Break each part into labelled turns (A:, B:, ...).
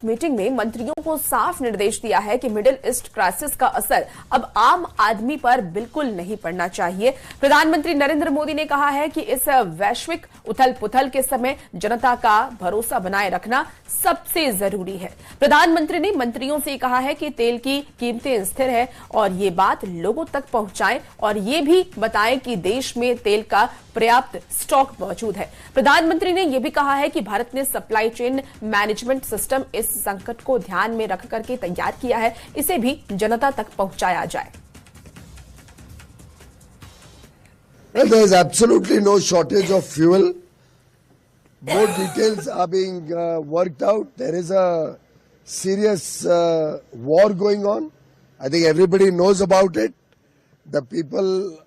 A: Meeting में मंत्रियों को साफ निर्देश दिया है कि मिडिल ईस्ट क्राइसिस का असर अब आम आदमी पर बिल्कुल नहीं पड़ना चाहिए। प्रधानमंत्री नरेंद्र मोदी ने कहा है कि इस वैश्विक उथल पुथल के समय जनता का भरोसा बनाए रखना सबसे जरूरी है। प्रधानमंत्री ने मंत्रियों से कहा है कि तेल की कीमतें स्थिर है और ये बात लोगों तक पहुंचाएं और ये भी बताएं कि देश में तेल का पर्याप्त स्टॉक मौजूद है। प्रधानमंत्री ने यह भी कहा है कि भारत ने सप्लाई चेन मैनेजमेंट सिस्टम इस संकट को ध्यान में रख करके तैयार किया है, इसे भी जनता तक पहुंचाया जाए।
B: Well, there is absolutely no shortage of fuel. More details are being worked out. There is a serious war going on. I think everybody knows about it. The people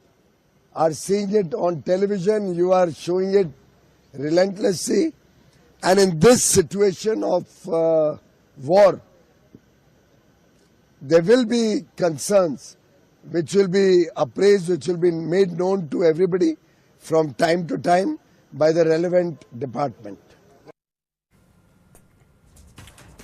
B: are seeing it on television. You are showing it relentlessly. And in this situation of war, there will be concerns which will be appraised, which will be made known to everybody from time to time by the relevant department.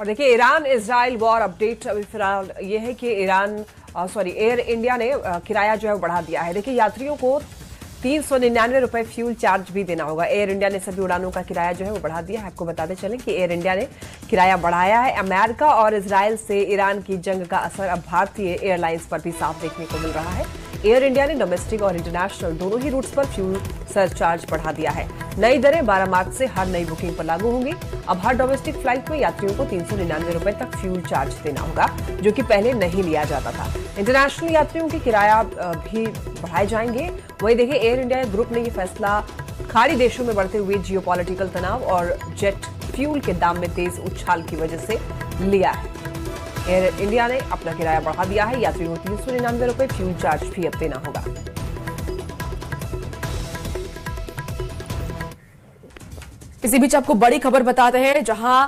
C: और देखिए Iran Israel war update अभी फिलहाल ये है कि air India ने किराया जो है बढ़ा दिया है। देखिए यात्रियों को 399 रुपए फ्यूल चार्ज भी देना होगा। एयर इंडिया ने सभी उड़ानों का किराया जो है वो बढ़ा दिया है। आपको बताते चलें कि एयर इंडिया ने किराया बढ़ाया है। अमेरिका और इजराइल से ईरान की जंग का असर अब भारतीय एयरलाइंस पर भी साफ देखने को मिल रहा है। एयर इंडिया ने डोमेस्टिक और इंटरनेशनल दोनों ही रूट्स पर फ्यूल सरचार्ज बढ़ा दिया है। नई दरें 12 मार्च से हर नई बुकिंग पर लागू होंगी। अब हर डोमेस्टिक फ्लाइट में यात्रियों को 399 रुपए तक फ्यूल चार्ज देना होगा, जो कि पहले नहीं लिया जाता था। इंटरनेशनल यात्रियों के किराया भी बढ़ाए जाएंगे। वही देखिए एयर इंडिया ग्रुप ने यह फैसला खाड़ी देशों में बढ़ते हुए जियोपॉलिटिकल तनाव और जेट फ्यूल के दाम में तेज उछाल की वजह से लिया है। एयर इंडिया ने अपना किराया बढ़ा दिया है। यात्रियों को 399 रुपए फ्यूल चार्ज भी अब देना होगा।
A: इसी बीच आपको बड़ी खबर बताते हैं, जहां